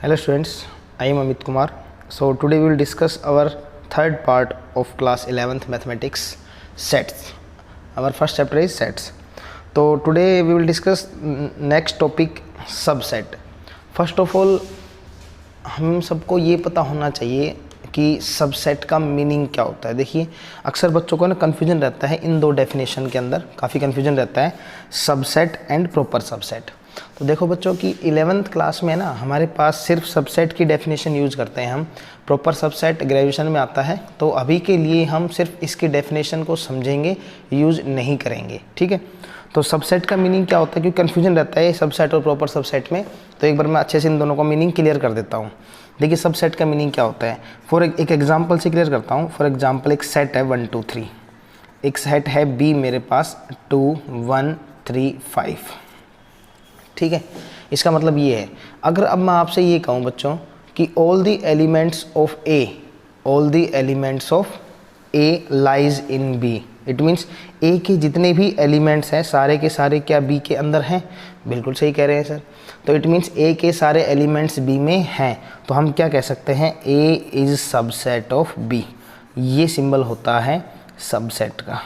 Hello students, I am Amit Kumar. So today we will discuss our third part of class 11th mathematics sets. Our first chapter is sets. So today we will discuss next topic subset. First of all हम सबको ये पता होना चाहिए कि subset का meaning क्या होता है। देखिए अक्सर बच्चों को ना कन्फ्यूजन रहता है इन दो डेफिनेशन के अंदर, काफ़ी कन्फ्यूजन रहता है सबसेट एंड प्रॉपर सबसेट। तो देखो बच्चों की 11th क्लास में ना हमारे पास सिर्फ सबसेट की डेफिनेशन यूज़ करते हैं हम, प्रॉपर सबसेट ग्रेजुएशन में आता है। तो अभी के लिए हम सिर्फ इसकी डेफिनेशन को समझेंगे, यूज़ नहीं करेंगे, ठीक है। तो सबसेट का मीनिंग क्या होता है, क्योंकि कन्फ्यूजन रहता है सबसेट और प्रॉपर सबसेट में। तो एक बार मैं अच्छे से इन दोनों का मीनिंग क्लियर कर देता हूँ। देखिए सबसेट का मीनिंग क्या होता है, एक एग्जांपल से क्लियर करता हूँ। फॉर एग्जांपल एक सेट है 1 2 3, एक सेट है बी मेरे पास 2 1 3 5, ठीक है। इसका मतलब ये है, अगर अब मैं आपसे ये कहूँ बच्चों कि all the elements of A lies in B, it means A के जितने भी एलिमेंट्स हैं सारे के सारे क्या बी के अंदर हैं। बिल्कुल सही कह रहे हैं सर। तो इट मीन्स ए के सारे एलिमेंट्स बी में हैं, तो हम क्या कह सकते हैं, ए इज सबसेट ऑफ बी। ये सिंबल होता है सबसेट का,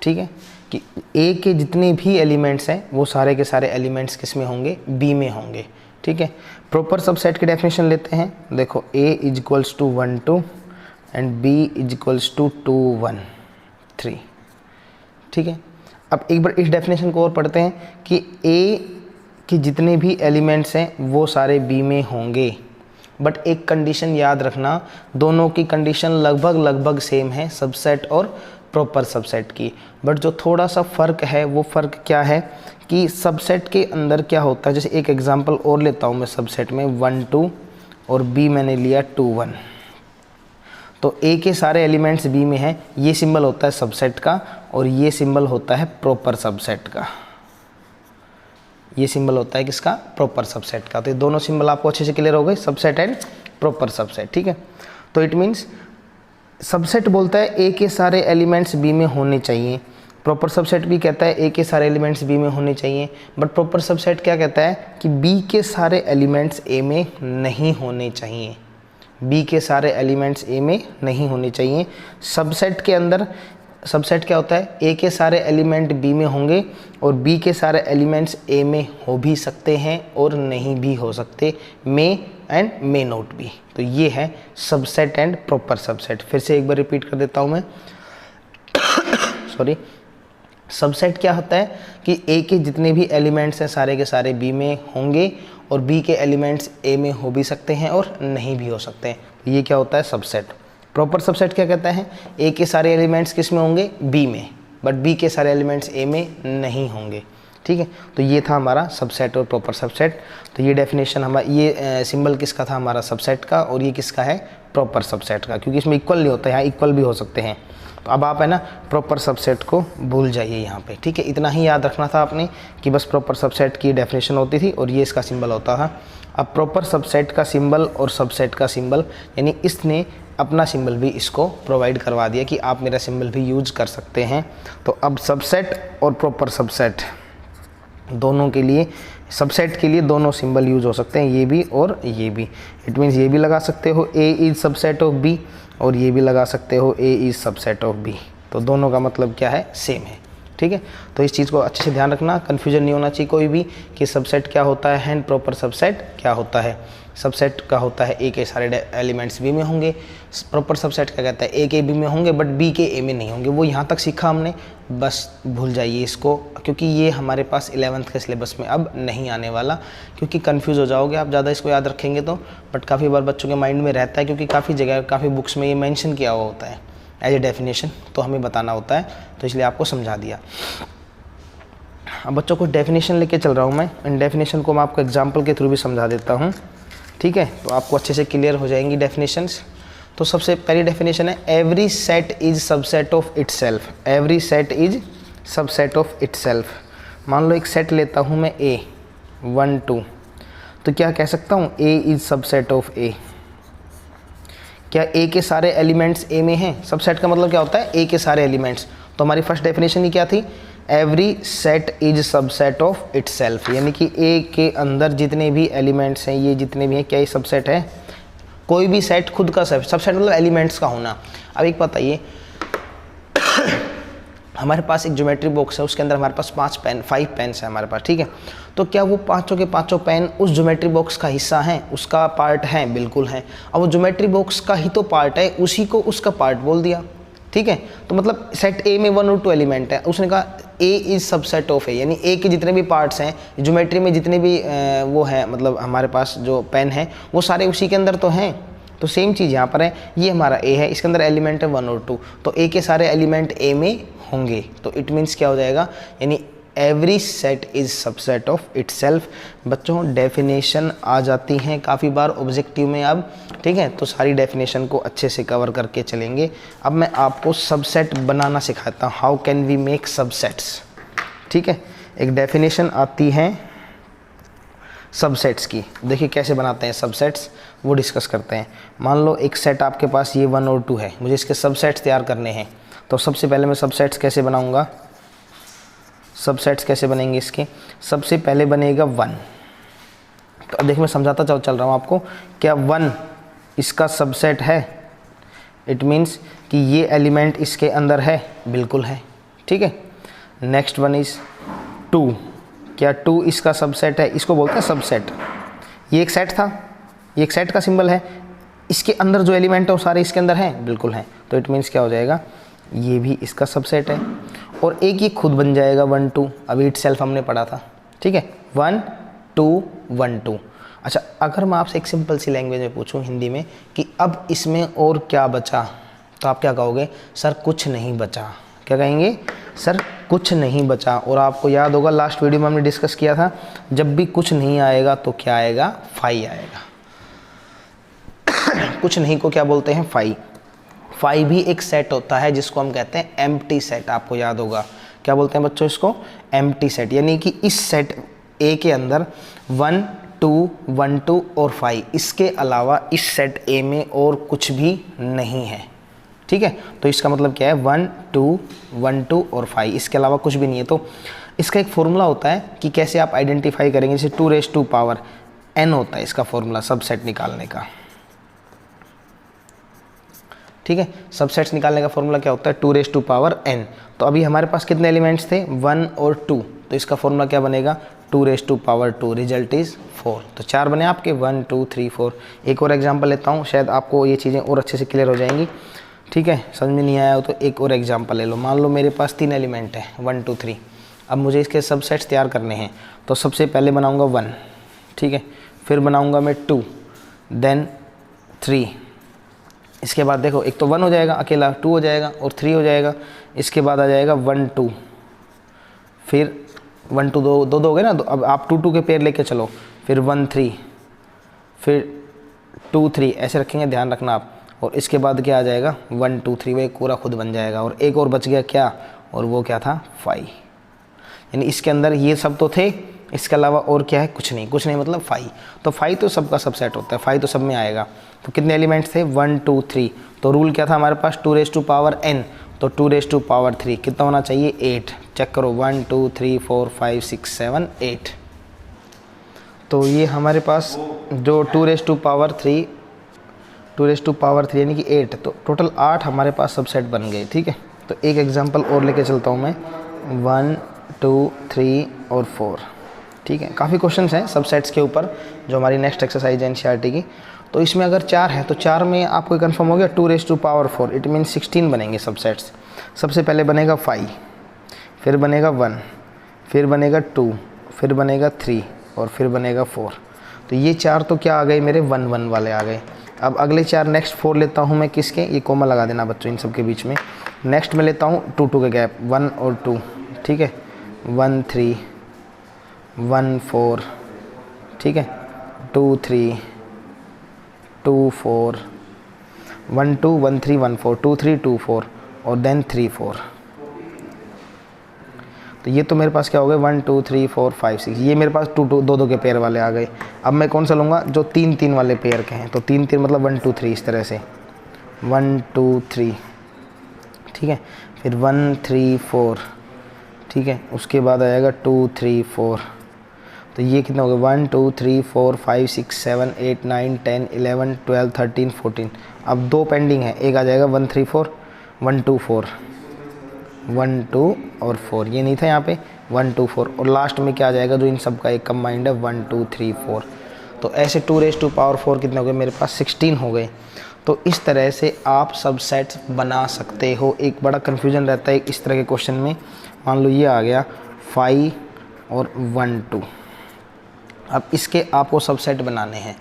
ठीक है, कि ए के जितने भी एलिमेंट्स हैं वो सारे के सारे एलिमेंट्स किस में होंगे, बी में होंगे, ठीक है। प्रॉपर सबसेट की डेफिनेशन लेते हैं। देखो A is equals to 1 2 and B is equals to 2 1 3, ठीक है। अब एक बार इस डेफिनेशन को और पढ़ते हैं कि ए के जितने भी एलिमेंट्स हैं वो सारे बी में होंगे, बट एक कंडीशन याद रखना, दोनों की कंडीशन लगभग सेम है, सबसेट और प्रॉपर सबसेट की। बट जो थोड़ा सा फ़र्क है वो फ़र्क क्या है कि सबसेट के अंदर क्या होता है। जैसे एक एग्जांपल और लेता हूँ मैं, सबसेट में 1 2 और बी मैंने लिया 2 1, तो ए के सारे एलिमेंट्स बी में हैं, ये सिंबल होता है सबसेट का और ये सिंबल होता है प्रॉपर सबसेट का। ये सिंबल होता है किसका, प्रॉपर सबसेट का। तो ये दोनों सिंबल आपको अच्छे से क्लियर हो गए, सबसेट एंड प्रॉपर सबसेट, ठीक है। तो इट मीन्स सबसेट बोलता है ए के सारे एलिमेंट्स बी में होने चाहिए, प्रॉपर सबसेट भी कहता है ए के सारे एलिमेंट्स बी में होने चाहिए, बट प्रॉपर सबसेट क्या कहता है कि बी के सारे एलिमेंट्स ए में नहीं होने चाहिए। बी के सारे एलिमेंट्स ए में नहीं होने चाहिए। सबसेट के अंदर सबसेट क्या होता है, ए के सारे एलिमेंट बी में होंगे और बी के सारे एलिमेंट्स ए में हो भी सकते हैं और नहीं भी हो सकते, मे एंड मे नॉट बी। तो ये है सबसेट एंड प्रॉपर सबसेट। फिर से एक बार रिपीट कर देता हूँ मैं सॉरी। सबसेट क्या होता है कि ए के जितने भी एलिमेंट्स हैं सारे के सारे बी में होंगे और बी के एलिमेंट्स ए में हो भी सकते हैं और नहीं भी हो सकते हैं, ये क्या होता है सबसेट। प्रॉपर सबसेट क्या कहता है, ए के सारे एलिमेंट्स किस में होंगे, बी में, बट बी के सारे एलिमेंट्स ए में नहीं होंगे, ठीक है। तो ये था हमारा सबसेट और प्रॉपर सबसेट। तो ये डेफिनेशन हमारा, ये सिंबल किसका था, हमारा सबसेट का, और ये किसका है, प्रॉपर सबसेट का, क्योंकि इसमें इक्वल नहीं होता है, यहाँ इक्वल भी हो सकते हैं। तो अब आप है ना प्रॉपर सबसेट को भूल जाइए यहाँ पे, ठीक है। इतना ही याद रखना था आपने कि बस प्रॉपर सबसेट की डेफिनेशन होती थी और ये इसका सिंबल होता था। अब प्रॉपर सबसेट का सिंबल और सबसेट का सिंबल, यानी इसने अपना सिंबल भी इसको प्रोवाइड करवा दिया कि आप मेरा सिंबल भी यूज कर सकते हैं। तो अब सबसेट और प्रॉपर सबसेट दोनों के लिए, सबसेट के लिए दोनों सिंबल यूज हो सकते हैं, ये भी और ये भी। इट मीन्स ये भी लगा सकते हो ए इज सबसेट ऑफ बी, और ये भी लगा सकते हो ए इज सबसेट ऑफ बी। तो दोनों का मतलब क्या है, सेम है, ठीक है। तो इस चीज़ को अच्छे से ध्यान रखना, कन्फ्यूजन नहीं होना चाहिए कोई भी कि सबसेट क्या होता है एंड प्रॉपर सबसेट क्या होता है। सबसेट का होता है ए के सारे एलिमेंट्स बी में होंगे, प्रॉपर सबसेट क्या कहता है ए के बी में होंगे बट बी के ए में नहीं होंगे। वो यहाँ तक सीखा हमने, बस भूल जाइए इसको, क्योंकि ये हमारे पास 11th के सिलेबस में अब नहीं आने वाला, क्योंकि कंफ्यूज हो जाओगे आप ज़्यादा इसको याद रखेंगे तो। बट काफ़ी बार बच्चों के माइंड में रहता है, क्योंकि काफ़ी जगह काफ़ी बुक्स में ये मेंशन किया हुआ होता है एज ए डेफिनेशन, तो हमें बताना होता है, तो इसलिए आपको समझा दिया। अब बच्चों को डेफिनेशन लेके चल रहा हूँ मैं, इन डेफिनेशन को मैं आपको एग्जाम्पल के थ्रू भी समझा देता हूँ, ठीक है। तो आपको अच्छे से क्लियर हो जाएंगी डेफिनेशंस। तो सबसे पहली डेफिनेशन है, every set is subset of itself. Every set is subset of itself. मान लो एक सेट लेता हूँ मैं ए 1 2, तो क्या कह सकता हूँ, ए इज सबसेट ऑफ ए। क्या ए के सारे एलिमेंट्स ए में हैं? सबसेट का मतलब क्या होता है, ए के सारे एलिमेंट्स। तो हमारी फर्स्ट डेफिनेशन ही क्या थी every set is subset of itself, यानी कि ए के अंदर जितने भी एलिमेंट्स हैं, ये जितने भी हैं, क्या ये सबसेट है? कोई भी सेट खुद का सबसेट मतलब एलिमेंट्स का होना। अब एक बताइए, हमारे पास एक ज्योमेट्री बॉक्स है, उसके अंदर हमारे पास 5 पेन्स है हमारे पास, ठीक है। तो क्या वो पाँचों के पाँचों पेन उस ज्योमेट्री बॉक्स का हिस्सा हैं, उसका पार्ट है? बिल्कुल है। अब वो ज्योमेट्री बॉक्स का ही तो पार्ट है, उसी को उसका पार्ट बोल दिया, ठीक है। तो मतलब सेट ए में 1 और 2 एलिमेंट है, उसने कहा ए इज सबसेट ऑफ ए, यानी ए के जितने भी पार्ट्स हैं ज्योमेट्री में, जितने भी वो हैं, मतलब हमारे पास जो पेन है वो सारे उसी के अंदर तो हैं। तो सेम चीज़ यहाँ पर है, ये हमारा ए है, इसके अंदर एलिमेंट है 1 और 2, तो ए के सारे एलिमेंट ए में होंगे। तो इट मीन्स क्या हो जाएगा, यानी every set is subset of itself. बच्चों डेफिनेशन आ जाती हैं काफ़ी बार ऑब्जेक्टिव में अब, ठीक है। तो सारी डेफिनेशन को अच्छे से कवर करके चलेंगे। अब मैं आपको सबसेट बनाना सिखाता हूँ, how can we make subsets, ठीक है। एक डेफिनेशन आती है सबसेट्स की, देखिए कैसे बनाते हैं सबसेट्स, वो डिस्कस करते हैं। मान लो एक सेट आपके पास ये 1 और 2 है, मुझे इसके सबसेट्स तैयार करने हैं। तो सबसे पहले मैं सबसेट्स कैसे बनाऊंगा, सबसेट्स कैसे बनेंगे इसके? सबसे पहले बनेगा 1। तो अब देखिए मैं समझाता चल रहा हूँ आपको, क्या 1 इसका सबसेट है? इट मीन्स कि ये एलिमेंट इसके अंदर है, बिल्कुल है, ठीक है। नेक्स्ट वन इज 2, क्या 2 इसका सबसेट है? इसको बोलते हैं सबसेट। ये एक सेट था, ये एक सेट का सिंबल है, इसके अंदर जो एलिमेंट है वो सारे इसके अंदर हैं, बिल्कुल हैं। तो इट मीन्स क्या हो जाएगा, ये भी इसका सबसेट है। और एक ये खुद बन जाएगा 1 2, अभी इटसेल्फ हमने पढ़ा था, ठीक है। 1 2 1 2। अच्छा, अगर मैं आपसे एक सिंपल सी लैंग्वेज में पूछूं हिंदी में कि अब इसमें और क्या बचा, तो आप क्या कहोगे? सर कुछ नहीं बचा। क्या कहेंगे? सर कुछ नहीं बचा। और आपको याद होगा लास्ट वीडियो में हमने डिस्कस किया था, जब भी कुछ नहीं आएगा तो क्या आएगा? फाई आएगा। कुछ नहीं को क्या बोलते हैं? फाई। फाई भी एक सेट होता है जिसको हम कहते हैं एम्प्टी सेट, आपको याद होगा। क्या बोलते हैं बच्चों इसको? Empty set. यानी कि इस सेट ए के अंदर 1 2 1 2 और 5, इसके अलावा इस सेट ए में और कुछ भी नहीं है, ठीक है। तो इसका मतलब क्या है? 1 2 1 2 और 5, इसके अलावा कुछ भी नहीं है। तो इसका एक फॉर्मूला होता है कि कैसे आप आइडेंटिफाई करेंगे, जैसे 2 पावर n होता है इसका फॉर्मूला सबसेट निकालने का, ठीक है। सबसेट्स निकालने का फॉर्मूला क्या होता है? 2 पावर n। तो अभी हमारे पास कितने एलिमेंट्स थे? 1 और 2, तो इसका फॉर्मूला क्या बनेगा? 2 पावर 2, रिजल्ट इज़ 4। तो 4 बने आपके, 1 2 3 4। एक और एग्जांपल लेता हूँ, शायद आपको ये चीज़ें और अच्छे से क्लियर हो जाएंगी, ठीक है। समझ में नहीं आया हो तो एक और एग्जांपल ले लो। मान लो मेरे पास 3 एलिमेंट है 1 2 3। अब मुझे इसके सबसेट्स तैयार करने हैं, तो सबसे पहले बनाऊँगा 1, ठीक है। फिर बनाऊँगा मैं 2, देन 3। इसके बाद देखो, एक तो 1 हो जाएगा अकेला, 2 हो जाएगा और 3 हो जाएगा। इसके बाद आ जाएगा 1 2, फिर 1 2 दो हो गए ना, तो अब आप 2 2 के पेयर लेके चलो। फिर 1 3, फिर 2 3, ऐसे रखेंगे, ध्यान रखना आप। और इसके बाद क्या आ जाएगा? 1 2 3, वो एक पूरा खुद बन जाएगा। और एक और बच गया क्या? और वो क्या था? 5। यानी इसके अंदर ये सब तो थे, इसके अलावा और क्या है? कुछ नहीं। कुछ नहीं मतलब 5। तो 5 तो सबका सबसेट होता है, 5 तो सब में आएगा। तो कितने एलिमेंट्स थे? 1 2 3। तो रूल क्या था हमारे पास? 2 पावर n, तो 2 पावर 3 कितना होना चाहिए? 8। चेक करो, 1 2 3 4 5 6 7 8। तो ये हमारे पास जो 2 पावर 3 यानी कि 8, तो टोटल 8 हमारे पास सबसेट बन गए, ठीक है। तो एक एग्जांपल और लेके चलता हूँ मैं, 1 2 3 और 4, ठीक है। काफ़ी क्वेश्चंस हैं सबसेट्स के ऊपर, जो हमारी नेक्स्ट एक्सरसाइज है एनसीईआरटी की। तो इसमें अगर 4 है तो 4 में आपको कंफर्म हो गया 2 पावर 4, इट मीन 16 बनेंगे सबसेट्स। सबसे पहले बनेगा 5, फिर बनेगा 1, फिर बनेगा 2, फिर बनेगा 3 और फिर बनेगा 4। तो ये 4 तो क्या आ गए मेरे? 1 1 वाले आ गए। अब अगले 4 नेक्स्ट 4 लेता हूँ मैं, किसके? ये कोमा लगा देना बच्चों इन सब के बीच में। नेक्स्ट में लेता हूँ 2 2 के गैप, 1 और 2, ठीक है। 1 3 1 4, ठीक है। 2 3 2 4, 1 2 1 3 1 4, 2 3 2 4 और देन 3 4। तो ये तो मेरे पास क्या हो गए? 1 2 3 4 5 6। ये मेरे पास 2 2 के पेयर वाले आ गए। अब मैं कौन सा लूँगा? जो 3 3 वाले पेयर के हैं। तो 3 3 मतलब 1 2 3, इस तरह से 1 2 3, ठीक है। फिर 1 3 4, ठीक है। उसके बाद आएगा 2 3 4, तो ये कितना हो गया 1 2 3 4 5 6 7 8 9 10 11 12 13 14। अब 2 पेंडिंग है, एक आ जाएगा 1 3 4 1 2 4 1 2 और 4, ये नहीं था यहाँ पे 1 2 4, और लास्ट में क्या आ जाएगा जो इन सब का एक कंबाइंड है 1 2 3 4। तो ऐसे 2⁴ कितने हो गए मेरे पास 16 हो गए। तो इस तरह से आप सबसेट्स बना सकते हो। एक बड़ा कन्फ्यूजन रहता है इस तरह के क्वेश्चन में, मान लो ये आ गया 5 और 1 2, अब इसके आपको सबसेट बनाने हैं।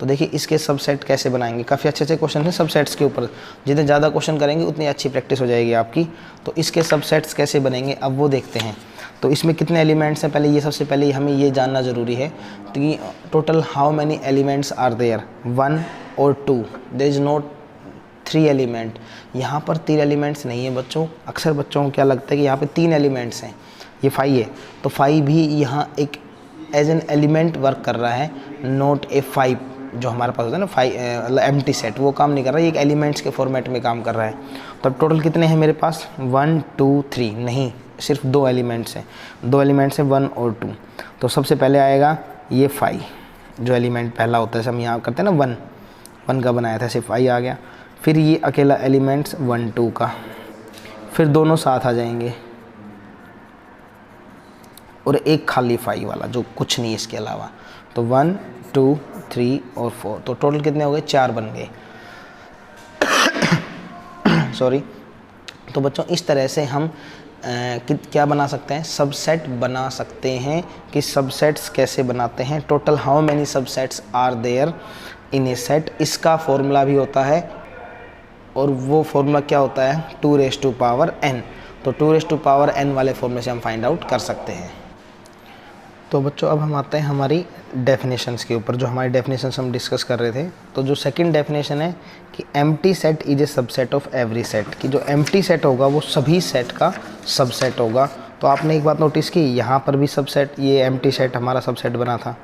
तो देखिए इसके सबसेट कैसे बनाएंगे, काफ़ी अच्छे अच्छे क्वेश्चन हैं सबसेट्स के ऊपर, जितने ज़्यादा क्वेश्चन करेंगे उतनी अच्छी प्रैक्टिस हो जाएगी आपकी। तो इसके सबसेट्स कैसे बनेंगे अब वो देखते हैं। तो इसमें कितने एलिमेंट्स हैं, पहले ये सबसे पहले हमें ये जानना ज़रूरी है कि total how many elements are there, 1 और 2, देयर इज़ नॉट 3 एलिमेंट। यहाँ पर 3 एलिमेंट्स नहीं है बच्चों। अक्सर बच्चों को क्या लगता है कि यहाँ पे 3 एलिमेंट्स हैं, ये 5 है, तो 5 भी यहाँ एक एज एन एलिमेंट वर्क कर रहा है, नॉट ए 5 जो हमारे पास होता है ना 5 मतलब एम्प्टी सेट, वो काम नहीं कर रहा है, ये एक एलिमेंट्स के फॉर्मेट में काम कर रहा है। तो अब टोटल कितने हैं मेरे पास 1 2 3, नहीं सिर्फ 2 एलिमेंट्स हैं, 2 एलिमेंट्स हैं 1 और 2। तो सबसे पहले आएगा ये 5 जो एलिमेंट पहला होता है, हम यहाँ करते हैं ना 1 का बनाया था, सिर्फ 5 आ गया। फिर ये अकेला एलिमेंट्स 1 2 का, फिर दोनों साथ आ जाएंगे, और एक खाली 5 वाला जो कुछ नहीं इसके अलावा। तो 1 2 3 और 4, तो टोटल कितने हो गए 4 बन गए सॉरी। तो बच्चों इस तरह से हम क्या बना सकते हैं, सबसेट बना सकते हैं। कि सबसेट्स कैसे बनाते हैं, total how many subsets are there in a set, इसका फॉर्मूला भी होता है, और वो फॉर्मूला क्या होता है 2⁴n। तो 2⁴n वाले फॉर्मूले से हम फाइंड आउट कर सकते हैं। तो बच्चों अब हम आते हैं हमारी डेफिनेशंस के ऊपर, जो हमारी डेफिनेशंस हम डिस्कस कर रहे थे। तो जो सेकंड डेफिनेशन है कि empty set is a subset of every set, कि जो एम्प्टी सेट होगा वो सभी सेट का सबसेट होगा। तो आपने एक बात नोटिस की, यहाँ पर भी सबसेट, ये एम्प्टी सेट हमारा सबसेट बना था,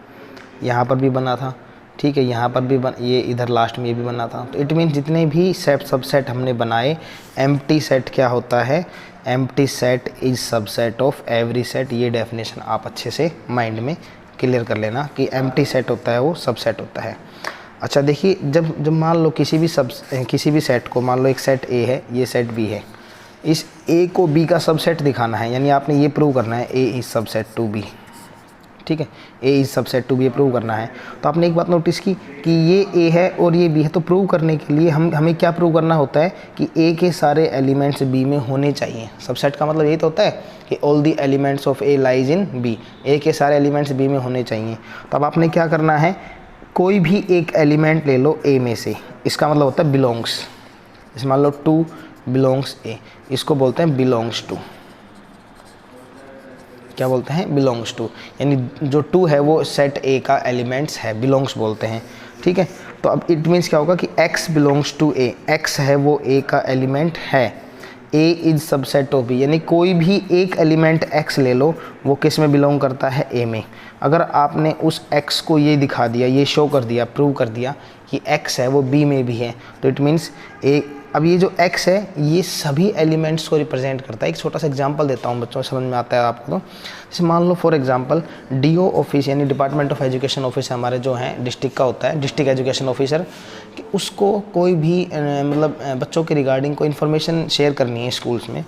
यहाँ पर भी बना था, ठीक है, यहाँ पर भी ये इधर लास्ट में ये भी बना था। तो इट मीन्स जितने भी सेट सबसेट हमने बनाए, एम्प्टी सेट क्या होता है, empty set is subset of every set. ये डेफिनेशन आप अच्छे से माइंड में क्लियर कर लेना कि एम्प्टी सेट होता है वो सबसेट होता है। अच्छा देखिए, जब मान लो किसी भी सेट को, मान लो एक सेट ए है, ये सेट बी है, इस ए को बी का सबसेट दिखाना है, यानी आपने ये प्रूव करना है A is subset to B, ठीक है, A is subset to B prove करना है। तो आपने एक बात नोटिस की कि ये ए है और ये बी है, तो प्रूव करने के लिए हमें क्या प्रूव करना होता है कि ए के सारे एलिमेंट्स बी में होने चाहिए। सबसेट का मतलब यही तो होता है कि all the elements of A lies in B, A के सारे एलिमेंट्स बी में होने चाहिए। तो अब आपने क्या करना है, कोई भी एक एलिमेंट ले लो ए में से, इसका मतलब होता है बिलोंग्स। जैसे मान लो 2 बिलोंग्स ए, इसको बोलते हैं बिलोंग्स टू, क्या बोलते हैं बिलोंग्स टू, यानी जो 2 है वो सेट ए का एलिमेंट्स है, बिलोंग्स बोलते हैं, ठीक है। तो अब इट मीन्स क्या होगा कि x belongs to A, x है वो a का एलिमेंट है, a is subset of b, यानी कोई भी एक एलिमेंट x ले लो, वो किस में बिलोंग करता है a में। अगर आपने उस x को ये दिखा दिया, ये शो कर दिया, प्रूव कर दिया कि x है वो b में भी है, तो इट मीन्स a, अब ये जो x है ये सभी एलिमेंट्स को रिप्रेजेंट करता है। एक छोटा सा एग्जांपल देता हूँ बच्चों, समझ में आता है आपको। तो जैसे मान लो फॉर एग्जांपल DO ऑफिस, यानी डिपार्टमेंट ऑफ एजुकेशन ऑफिस हमारे जो हैं डिस्ट्रिक्ट का होता है, डिस्ट्रिक्ट एजुकेशन ऑफिसर, कि उसको कोई भी मतलब बच्चों के रिगार्डिंग कोई इन्फॉर्मेशन शेयर करनी है स्कूल्स में,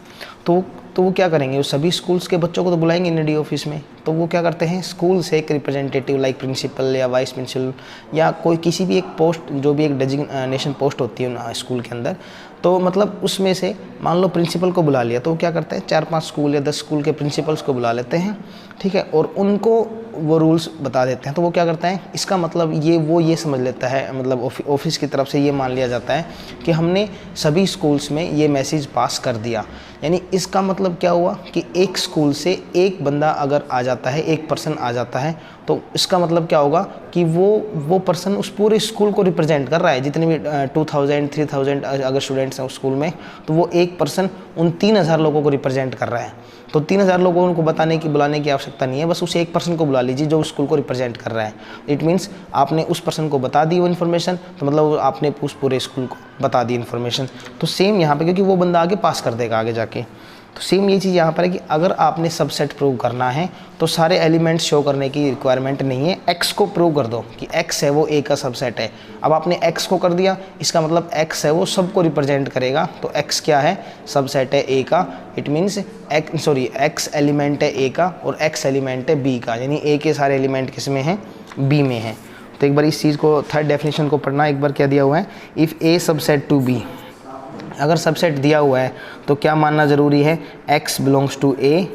तो वो क्या करेंगे, वो सभी स्कूल्स के बच्चों को तो बुलाएंगे इन DO ऑफिस में। तो वो क्या करते हैं, स्कूल से एक रिप्रेजेंटेटिव लाइक प्रिंसिपल या वाइस प्रिंसिपल या कोई किसी भी एक पोस्ट, जो भी एक डेजिग्नेशन पोस्ट होती है स्कूल के अंदर, तो मतलब उसमें से मान लो प्रिंसिपल को बुला लिया, तो वो क्या करते हैं 4-5 स्कूल या 10 स्कूल के प्रिंसिपल्स को बुला लेते हैं, ठीक है, और उनको वो रूल्स बता देते हैं। तो वो क्या करते हैं, इसका मतलब ये समझ लेता है, मतलब ऑफिस की तरफ से ये मान लिया जाता है कि हमने सभी स्कूल्स में ये मैसेज पास कर दिया। यानी इसका मतलब क्या हुआ कि एक स्कूल से एक बंदा अगर आ जाता है, एक पर्सन आ जाता है, तो इसका मतलब क्या होगा कि वो पर्सन उस पूरे स्कूल को रिप्रेजेंट कर रहा है। जितने भी 2000-3000 अगर स्टूडेंट्स हैं उस स्कूल में, तो वो एक पर्सन उन 3000 लोगों को रिप्रेजेंट कर रहा है। तो 3000 लोगों को बुलाने की आवश्यकता नहीं है, बस उस एक पर्सन को बुला लीजिए जो उस स्कूल को रिप्रेजेंट कर रहा है। इट मीन्स आपने उस पर्सन को बता दी वो इन्फॉर्मेशन, तो मतलब आपने उस पूरे स्कूल को बता दी इन्फॉर्मेशन। तो सेम यहाँ पे, क्योंकि वो बंदा आगे पास कर देगा आगे जाके, तो सेम ये चीज़ यहाँ पर है कि अगर आपने सबसेट प्रूव करना है तो सारे एलिमेंट्स शो करने की रिक्वायरमेंट नहीं है, एक्स को प्रूव कर दो कि एक्स है वो ए का सबसेट है। अब आपने एक्स को कर दिया, इसका मतलब एक्स है वो सबको रिप्रेजेंट करेगा, तो एक्स क्या है, सबसेट है ए का। इट मीन्स एक्स एलिमेंट है ए का और एक्स एलिमेंट है बी का, यानी ए के सारे एलिमेंट किस में हैं, बी में हैं। तो एक बार इस चीज़ को, थर्ड डेफिनेशन को पढ़ना। एक बार क्या दिया हुआ है, if A subset to B, अगर सबसेट दिया हुआ है तो क्या मानना ज़रूरी है, x belongs to A,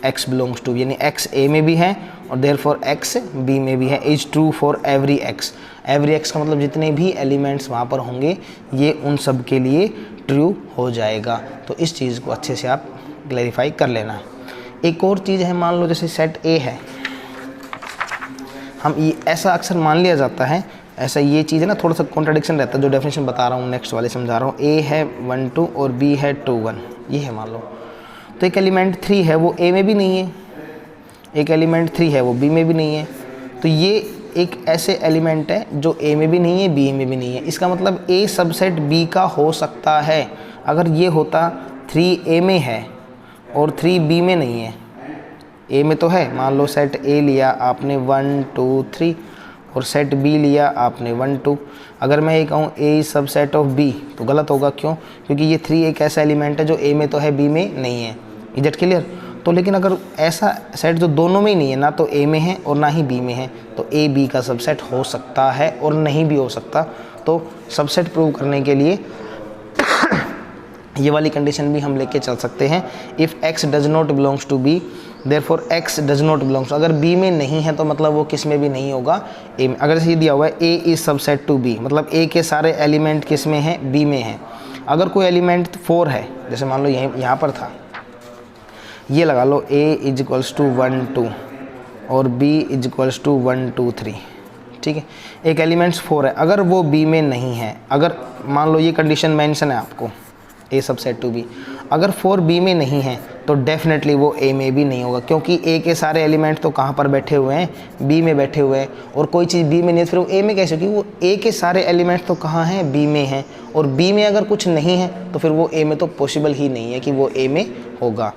x belongs to, यानी x a में भी है और देयरफॉर x b में भी है, is true for every x। Every x का मतलब जितने भी एलिमेंट्स वहाँ पर होंगे ये उन सब के लिए ट्रू हो जाएगा। तो इस चीज़ को अच्छे से आप क्लैरिफाई कर लेना। एक और चीज़ है, मान लो जैसे सेट a है, हम ये ऐसा अक्सर मान लिया जाता है, ऐसा ये चीज़ है ना, थोड़ा सा कॉन्ट्रडिक्शन रहता है। जो डेफिनेशन बता रहा हूँ नेक्स्ट वाले समझा रहा हूँ, ए है 1 2 और बी है 2 1, ये है मान लो। तो एक एलिमेंट 3 है वो ए में भी नहीं है, एक एलिमेंट 3 है वो बी में भी नहीं है। तो ये एक ऐसे एलिमेंट है जो ए में भी नहीं है, बी में भी नहीं है। इसका मतलब ए सबसेट बी का हो सकता है। अगर ये होता 3 ए में है और 3 बी में नहीं है, ए में तो है, मान लो सेट ए लिया आपने 1 2 3 और सेट बी लिया आपने 1 2। अगर मैं ये कहूँ ए सबसेट ऑफ बी तो गलत होगा, क्यों, क्योंकि ये 3 एक ऐसा एलिमेंट है जो ए में तो है बी में नहीं है। Is it clear? तो लेकिन अगर ऐसा सेट जो दोनों में ही नहीं है, ना तो ए में है और ना ही बी में है, तो ए बी का सबसेट हो सकता है और नहीं भी हो सकता। तो सबसेट प्रूव करने के लिए ये वाली कंडीशन भी हम लेके चल सकते हैं। If x does not belongs to b therefore x does not belongs, अगर b में नहीं है तो मतलब वो किस में भी नहीं होगा, a में। अगर ये दिया हुआ है a is subset to b, मतलब a के सारे एलिमेंट किस में हैं, b में हैं। अगर कोई एलिमेंट 4 है, जैसे मान लो यहाँ पर था, ये लगा लो a इज इक्वल्स टू 1 2 और b इज इक्वल्स टू 1 2 3, ठीक है। एक एलिमेंट्स 4 है, अगर वो b में नहीं है, अगर मान लो ये कंडीशन मेंशन है आपको, ए सबसेट टू बी, अगर 4 बी में नहीं है तो डेफिनेटली वो ए में भी नहीं होगा, क्योंकि ए के सारे एलिमेंट तो कहाँ पर बैठे हुए हैं, बी में बैठे हुए हैं। और कोई चीज़ बी में नहीं है फिर वो ए में कैसे, क्योंकि वो ए के सारे एलिमेंट तो कहाँ हैं, बी में हैं, और बी में अगर कुछ नहीं है तो फिर वो ए में तो पॉसिबल ही नहीं है कि वो ए में होगा।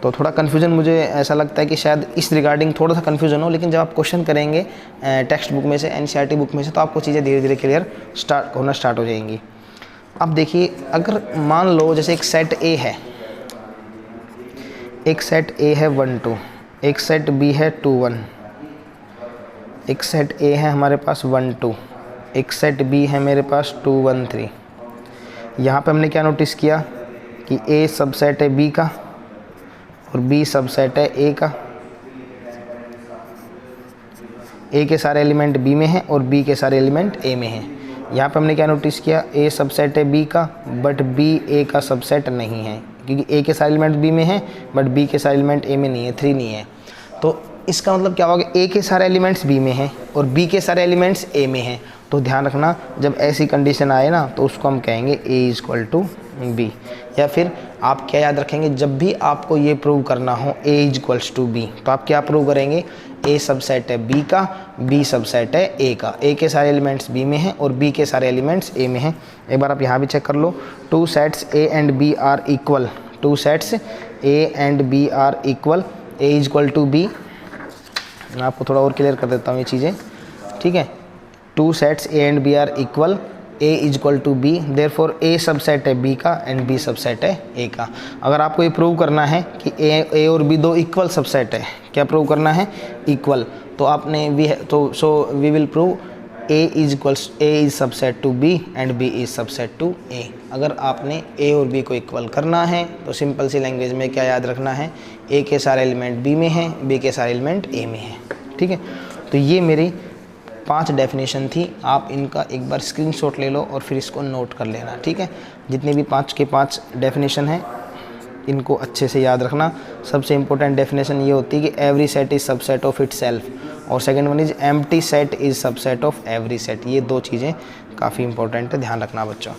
तो थोड़ा कन्फ्यूज़न मुझे ऐसा लगता है कि शायद इस रिगार्डिंग थोड़ा सा कन्फ्यूज़न हो, लेकिन जब आप क्वेश्चन करेंगे टेक्स्ट बुक में से, एनसीईआरटी बुक में से, तो आपको चीज़ें धीरे धीरे क्लियर होना स्टार्ट हो जाएंगी। अब देखिए, अगर मान लो जैसे एक सेट ए है, एक सेट ए है 1 2, एक सेट बी है 2 1, एक सेट ए है हमारे पास 1 2, एक सेट बी है मेरे पास 2 1 3। यहाँ पे हमने क्या नोटिस किया कि ए सबसेट है बी का और बी सबसेट है ए का। ए के सारे एलिमेंट बी में हैं और बी के सारे एलिमेंट ए में हैं। यहाँ पे हमने क्या नोटिस किया, ए सबसेट है बी का बट बी ए का सबसेट नहीं है, क्योंकि ए के सारे एलिमेंट बी में हैं बट बी के सारे एलिमेंट ए में नहीं है, 3 नहीं है। तो इसका मतलब क्या होगा, ए के सारे एलिमेंट्स बी में हैं और बी के सारे एलिमेंट्स ए में हैं। तो ध्यान रखना, जब ऐसी कंडीशन आए ना तो उसको हम कहेंगे ए इज इक्वल टू बी। या फिर आप क्या याद रखेंगे, जब भी आपको ये प्रूव करना हो ए इज इक्वल्स टू बी, तो आप क्या प्रूव करेंगे, ए सबसेट है बी का, बी सबसेट है ए का। ए के सारे एलिमेंट्स बी में हैं और बी के सारे एलिमेंट्स ए में हैं। एक बार आप यहाँ भी चेक कर लो, 2 sets A and B are equal, 2 sets A and B are equal, A is equal to B. मैं आपको थोड़ा और क्लियर कर देता हूँ ये चीज़ें, ठीक है। 2 sets A and B are equal, A is equal to B, therefore A subset है बी का एंड बी सबसेट है ए का। अगर आपको ये प्रूव करना है कि ए और बी दो इक्वल सबसेट है, क्या प्रूव करना है, इक्वल, तो आपने we will prove A is subset to B and B is subset to A. अगर आपने ए और बी को इक्वल करना है तो सिंपल सी लैंग्वेज में क्या याद रखना है, ए के सारे एलिमेंट बी में हैं, बी के सारे एलिमेंट ए में हैं, ठीक है। तो ये मेरी 5 डेफिनेशन थी, आप इनका एक बार स्क्रीनशॉट ले लो और फिर इसको नोट कर लेना, ठीक है। जितने भी 5 के 5 डेफिनेशन हैं इनको अच्छे से याद रखना। सबसे इम्पोर्टेंट डेफिनेशन ये होती है कि every set is subset of itself, और second one is empty set is subset of every set. ये 2 चीज़ें काफ़ी इंपॉर्टेंट है, ध्यान रखना बच्चों।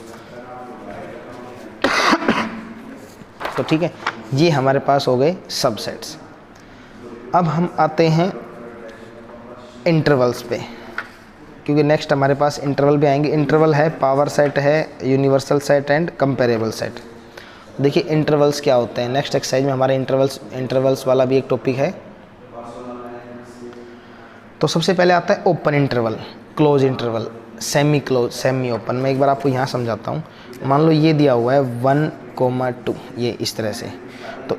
तो ठीक है, ये हमारे पास हो गए सबसेट्स। अब हम आते हैं इंटरवल्स पे। क्योंकि नेक्स्ट हमारे पास इंटरवल भी आएंगे। इंटरवल है, पावर सेट है, universal set and comparable set. देखिए इंटरवल्स क्या होते हैं, नेक्स्ट एक्सरसाइज में हमारे इंटरवल्स वाला भी एक टॉपिक है। तो सबसे पहले आता है open interval, close interval, semi close, semi open. मैं एक बार आपको यहाँ समझाता हूँ। मान लो ये दिया हुआ है 1,2, ये इस तरह से, तो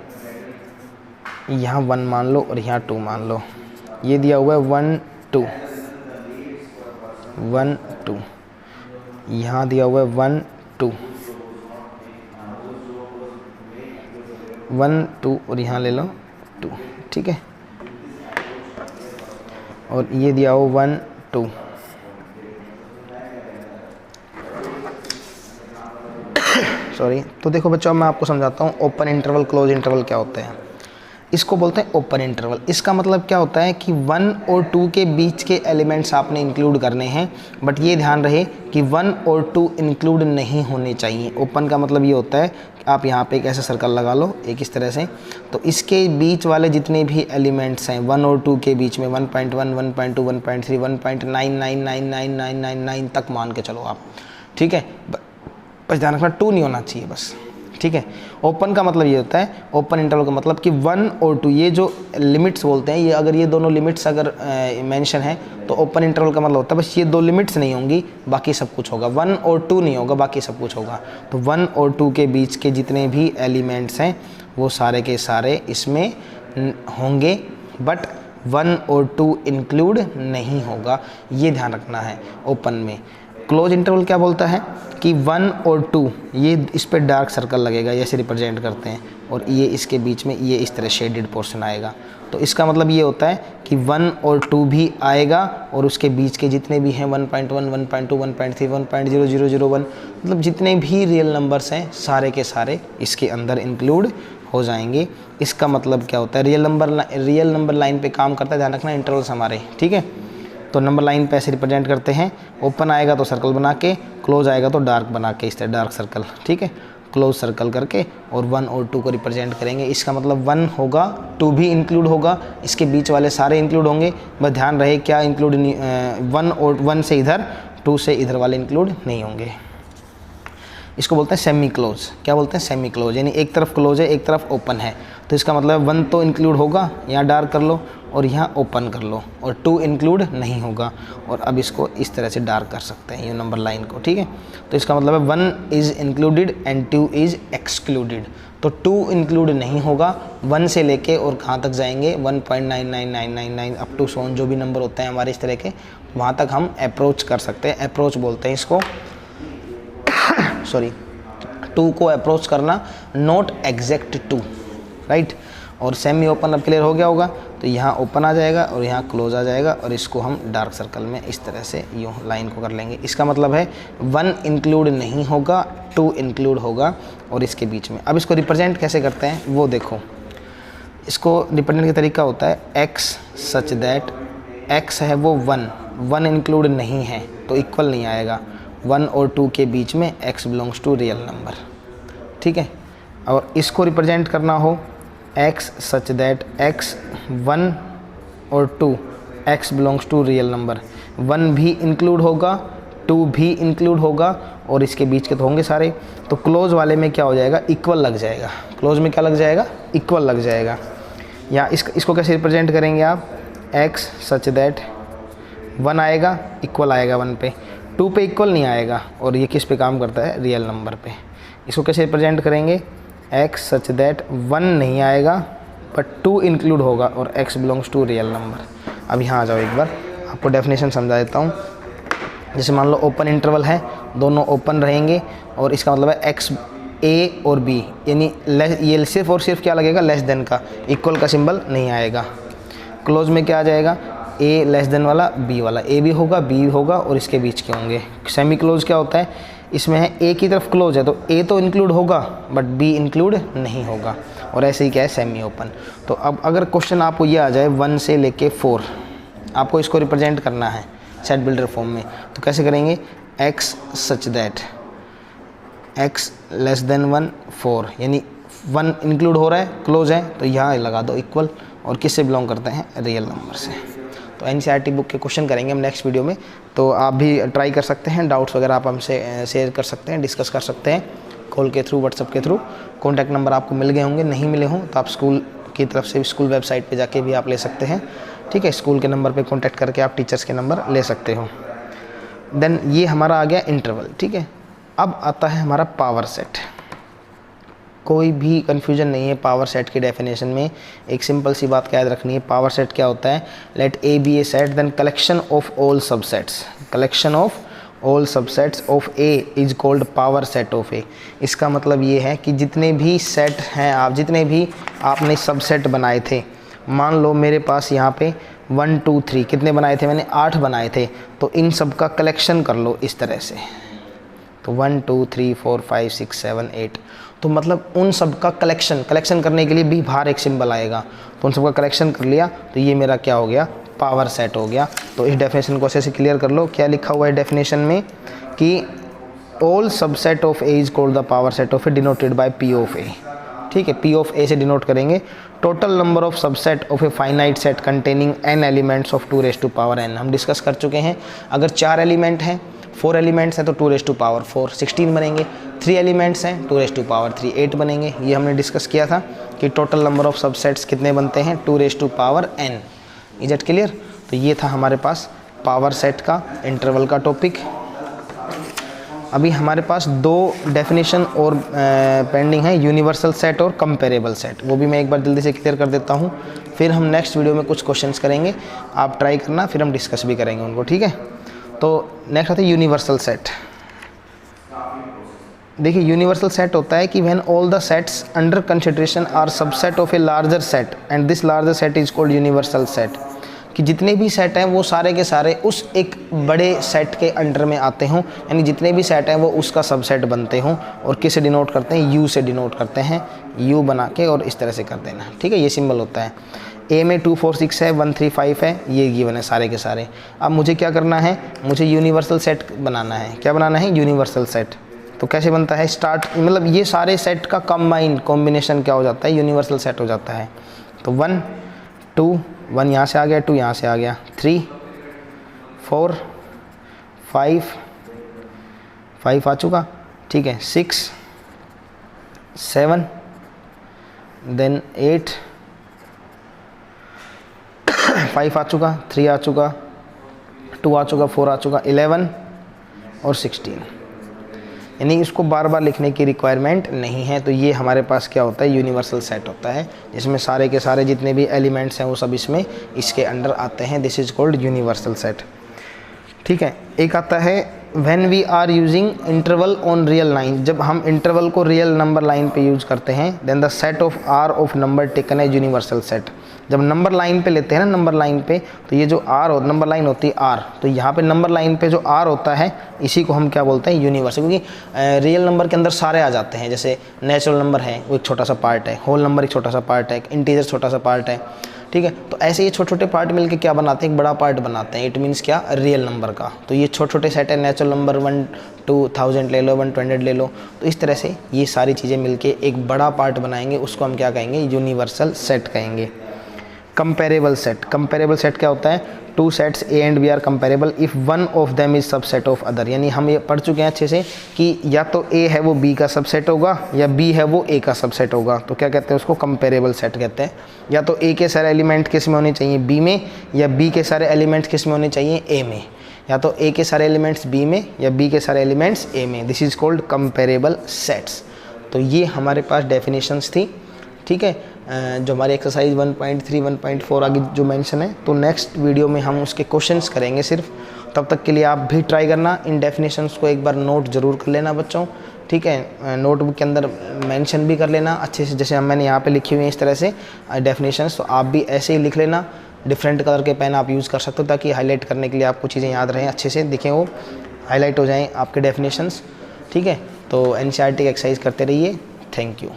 यहाँ 1 मान लो और यहाँ 2 मान लो। ये दिया हुआ है 1 2 1 2, यहाँ दिया हुआ है 1 2 1 2 और यहाँ ले लो 2, ठीक है। और ये दिया हो 1 2, सॉरी। तो देखो बच्चों मैं आपको समझाता हूँ ओपन इंटरवल क्लोज इंटरवल क्या होते हैं। इसको बोलते हैं ओपन इंटरवल। इसका मतलब क्या होता है कि 1 और 2 के बीच के एलिमेंट्स आपने इंक्लूड करने हैं, बट ये ध्यान रहे कि 1 और 2 इंक्लूड नहीं होने चाहिए। ओपन का मतलब ये होता है कि आप यहाँ पे एक ऐसा सर्कल लगा लो, एक इस तरह से, तो इसके बीच वाले जितने भी एलिमेंट्स हैं 1 और 2 के बीच में 1.1 1.2 1.3 1.9999999 तक मान के चलो आप, ठीक है। बस ध्यान रखना 2 नहीं होना चाहिए बस, ठीक है। ओपन का मतलब ये होता है, ओपन इंटरवल का मतलब कि 1 और 2 ये जो लिमिट्स बोलते हैं, ये अगर ये दोनों लिमिट्स अगर मेंशन है तो ओपन इंटरवल का मतलब होता है बस ये 2 लिमिट्स नहीं होंगी, बाकी सब कुछ होगा। 1 और 2 नहीं होगा, बाकी सब कुछ होगा। तो 1 और 2 के बीच के जितने भी एलिमेंट्स हैं वो सारे के सारे इसमें होंगे, बट 1 और 2 इंक्लूड नहीं होगा, ये ध्यान रखना है ओपन में। क्लोज इंटरवल क्या बोलता है कि 1 और 2 ये इस पर डार्क सर्कल लगेगा, ऐसे रिप्रेजेंट करते हैं, और ये इसके बीच में ये इस तरह शेडेड पोर्शन आएगा। तो इसका मतलब ये होता है कि 1 और 2 भी आएगा और उसके बीच के जितने भी हैं 1.1 1.2 1.3 1.0001 मतलब जितने भी रियल नंबर्स हैं सारे के सारे इसके अंदर इंक्लूड हो जाएंगे। इसका मतलब क्या होता है, रियल नंबर लाइन पे काम करता है, ध्यान रखना इंटरवल्स हमारे, ठीक है। तो नंबर लाइन पे ऐसे रिप्रेजेंट करते हैं, ओपन आएगा तो सर्कल बना के, क्लोज आएगा तो डार्क बना के, इस तरह डार्क सर्कल, ठीक है, क्लोज सर्कल करके, और 1 और 2 को रिप्रेजेंट करेंगे। इसका मतलब 1 होगा, 2 भी इंक्लूड होगा, इसके बीच वाले सारे इंक्लूड होंगे, बस ध्यान रहे क्या इंक्लूड 1 और 1 से इधर 2 से इधर वाले इंक्लूड नहीं होंगे। इसको बोलते हैं सेमी क्लोज। क्या बोलते हैं, सेमी क्लोज, यानी एक तरफ क्लोज है एक तरफ ओपन है। तो इसका मतलब 1 तो इंक्लूड होगा, यहाँ डार्क कर लो और यहाँ ओपन कर लो, और 2 इंक्लूड नहीं होगा। और अब इसको इस तरह से डार्क कर सकते हैं ये नंबर लाइन को, ठीक है। तो इसका मतलब है 1 is included and 2 is excluded. तो 2 इंक्लूड नहीं होगा, 1 से लेके और कहाँ तक जाएंगे 1.99999 अप टू सोन, जो भी नंबर होते हैं हमारे इस तरह के, वहाँ तक हम अप्रोच कर सकते हैं। अप्रोच बोलते हैं इसको, सॉरी, 2 को अप्रोच करना, नॉट एग्जैक्ट 2, राइट। और सेमी ओपन अब क्लियर हो गया होगा, तो यहाँ ओपन आ जाएगा और यहाँ क्लोज आ जाएगा, और इसको हम डार्क सर्कल में इस तरह से यूँ लाइन को कर लेंगे। इसका मतलब है 1 इंक्लूड नहीं होगा, 2 इंक्लूड होगा, और इसके बीच में। अब इसको रिप्रेजेंट कैसे करते हैं वो देखो। इसको रिप्रेजेंट का तरीका होता है x सच दैट x है वो 1 इंक्लूड नहीं है तो इक्वल नहीं आएगा। 1 और 2 के बीच में x belongs to real number, ठीक है। और इसको रिप्रेजेंट करना हो x सच दैट x 1 और 2 x belongs to real number, 1 भी इंक्लूड होगा, 2 भी इंक्लूड होगा, और इसके बीच के तो होंगे सारे। तो क्लोज वाले में क्या हो जाएगा, इक्वल लग जाएगा। क्लोज में क्या लग जाएगा, इक्वल लग जाएगा। या इसको कैसे रिप्रेजेंट करेंगे आप, x सच दैट 1 आएगा, इक्वल आएगा 1 पे, 2 पे इक्वल नहीं आएगा, और ये किस पे काम करता है, रियल नंबर पे। इसको कैसे रिप्रेजेंट करेंगे, x सच दैट 1 नहीं आएगा बट 2 इंक्लूड होगा, और x belongs to real number. अब यहाँ आ जाओ, एक बार आपको डेफिनेशन समझा देता हूँ। जैसे मान लो ओपन इंटरवल है, दोनों ओपन रहेंगे, और इसका मतलब है x a और b, यानी ये सिर्फ और सिर्फ क्या लगेगा, लेस देन का, इक्वल का सिंबल नहीं आएगा। क्लोज में क्या आ जाएगा, a लेस देन वाला, b वाला, a भी होगा b होगा, और इसके बीच के होंगे। सेमी क्लोज क्या होता है, इसमें है a की तरफ क्लोज है तो a तो इंक्लूड होगा बट b इंक्लूड नहीं होगा, और ऐसे ही क्या है सेमी ओपन। तो अब अगर क्वेश्चन आपको ये आ जाए 1 से लेके 4, आपको इसको रिप्रेजेंट करना है सेट बिल्डर फॉर्म में, तो कैसे करेंगे, x such that x less than 1 4, यानी 1 इंक्लूड हो रहा है, क्लोज है, तो यहाँ लगा दो इक्वल, और किससे बिलोंग करते हैं, रियल नंबर से। तो NCERT बुक के क्वेश्चन करेंगे हम नेक्स्ट वीडियो में, तो आप भी ट्राई कर सकते हैं। डाउट्स वगैरह आप हमसे शेयर कर सकते हैं, डिस्कस कर सकते हैं कॉल के थ्रू, व्हाट्सअप के थ्रू। कॉन्टैक्ट नंबर आपको मिल गए होंगे, नहीं मिले हों तो आप स्कूल की तरफ से स्कूल वेबसाइट पे जाके भी आप ले सकते हैं, ठीक है। स्कूल के नंबर पे कॉन्टैक्ट करके आप टीचर्स के नंबर ले सकते हो। देन ये हमारा आ गया इंटरवल, ठीक है। अब आता है हमारा पावर सेट। कोई भी कन्फ्यूजन नहीं है पावर सेट की डेफिनेशन में। एक सिंपल सी बात याद रखनी है, पावर सेट क्या होता है, let A be a set then collection of all subsets, collection of all subsets of A is called power set of A. इसका मतलब ये है कि जितने भी सेट हैं, आप जितने भी आपने सबसेट बनाए थे, मान लो मेरे पास यहाँ पे 1 2 3 कितने बनाए थे मैंने, 8 बनाए थे, तो इन सब का कलेक्शन कर लो इस तरह से, तो 1 2 3 4 5 6 7 8, तो मतलब उन सब का कलेक्शन करने के लिए भी बाहर एक सिंबल आएगा, तो उन सब का कलेक्शन कर लिया, तो ये मेरा क्या हो गया, पावर सेट हो गया। तो इस डेफिनेशन को ऐसे क्लियर कर लो। क्या लिखा हुआ है डेफिनेशन में कि all subset of A is called the power set of A denoted by P of A, ठीक है। पी ऑफ ए से डिनोट करेंगे total number of subset of A finite set containing n elements of 2 raised to power n। हम discuss कर चुके हैं, अगर 4 element हैं, 4 एलिमेंट्स हैं तो 2 raised to power 4 16 बनेंगे, 3 एलिमेंट्स हैं 2 raised to power 3 8 बनेंगे। ये हमने डिस्कस किया था कि टोटल नंबर ऑफ सबसेट्स कितने बनते हैं, 2 raised to power n। Is it clear? तो ये था हमारे पास पावर सेट का इंटरवल का टॉपिक। अभी हमारे पास 2 डेफिनेशन और पेंडिंग है, यूनिवर्सल सेट और कंपेरेबल सेट। वो भी मैं एक बार जल्दी से क्लियर कर देता हूँ, फिर हम नेक्स्ट वीडियो में कुछ क्वेश्चंस करेंगे, आप ट्राई करना, फिर हम डिस्कस भी करेंगे उनको, ठीक है। तो नेक्स्ट आता है यूनिवर्सल सेट। देखिए यूनिवर्सल सेट होता है कि when all the sets under consideration are subset of a larger set and this larger set is called universal set, कि जितने भी सेट हैं वो सारे के सारे उस एक बड़े सेट के अंडर में आते हों, यानी जितने भी सेट हैं वो उसका सबसेट बनते हों। और किसे डिनोट करते हैं, यू से डिनोट करते हैं, यू बना के और इस तरह से कर देना, ठीक है। ये सिंबल होता है। ए में 2 4 6 है, 1 3 5 है, ये गिवन है सारे के सारे। अब मुझे क्या करना है, मुझे यूनिवर्सल सेट बनाना है। क्या बनाना है, यूनिवर्सल सेट। तो कैसे बनता है, स्टार्ट मतलब ये सारे सेट का कॉम्बिनेशन क्या हो जाता है, यूनिवर्सल सेट हो जाता है। तो 1 2 1 यहाँ से आ गया, 2 यहाँ से आ गया, 3 4 5 आ चुका, ठीक है, 6 7 देन 8 5 आ चुका, 3 आ चुका, 2 आ चुका, 4 आ चुका, 11 और 16। यानी इसको बार बार लिखने की रिक्वायरमेंट नहीं है। तो ये हमारे पास क्या होता है, यूनिवर्सल सेट होता है, जिसमें सारे के सारे जितने भी एलिमेंट्स हैं वो सब इसमें इसके अंडर आते हैं। This is called universal set, ठीक है। एक आता है when we are using interval on real line, जब हम इंटरवल को रियल नंबर लाइन पे यूज़ करते हैं, then the set of are of number taken है यूनिवर्सल सेट। जब नंबर लाइन पे लेते हैं ना, नंबर लाइन पे, तो ये जो आर हो, नंबर लाइन होती है आर, तो यहाँ पे नंबर लाइन पे जो आर होता है इसी को हम क्या बोलते हैं, यूनिवर्सल। क्योंकि रियल नंबर के अंदर सारे आ जाते हैं, जैसे नेचुरल नंबर है वो एक छोटा सा पार्ट है, होल नंबर एक छोटा सा पार्ट है, इंटीजर छोटा सा पार्ट है, ठीक है। तो ऐसे ये छोटे छोटे पार्ट मिलके क्या बनाते हैं, एक बड़ा पार्ट बनाते हैं। इट मीन्स क्या, रियल नंबर का। तो ये छोटे छोटे सेट है, नेचुरल नंबर 1 2 1000 ले लो, 100 ले लो, तो इस तरह से ये सारी चीज़ें मिलके एक बड़ा पार्ट बनाएंगे, उसको हम क्या कहेंगे, यूनिवर्सल सेट कहेंगे। कंपेरेबल सेट, कंपेरेबल सेट क्या होता है, 2 sets A and B are comparable if one of them is subset of other. यानी हम ये पढ़ चुके हैं अच्छे से कि या तो ए है वो बी का सबसेट होगा या बी है वो ए का सबसेट होगा, तो क्या कहते हैं उसको, कंपेरेबल सेट कहते हैं। या तो ए के सारे एलिमेंट किस में होने चाहिए, बी में, या बी के सारे एलिमेंट्स किस में होने चाहिए, ए में। या तो ए के सारे एलिमेंट्स बी में या बी के सारे एलिमेंट्स ए में। This is called comparable sets. तो ये हमारे पास डेफिनेशंस थी, ठीक है, जो हमारी एक्सरसाइज 1.3 1.4 आगे जो मेंशन है। तो नेक्स्ट वीडियो में हम उसके क्वेश्चंस करेंगे सिर्फ। तब तक के लिए आप भी ट्राई करना, इन डेफिनेशंस को एक बार नोट ज़रूर कर लेना बच्चों, ठीक है। नोटबुक के अंदर मेंशन भी कर लेना अच्छे से, जैसे मैंने यहाँ पे लिखी हुई है इस तरह से डेफिनेशंस, तो आप भी ऐसे ही लिख लेना। डिफरेंट कलर के पेन आप यूज़ कर सकते हो ताकि हाईलाइट करने के लिए आपको चीज़ें याद रहें, अच्छे से दिखें, वो हाईलाइट हो जाएँ आपके डेफिनेशंस, ठीक है। तो NCERT की एक्सरसाइज करते रहिए। Thank you.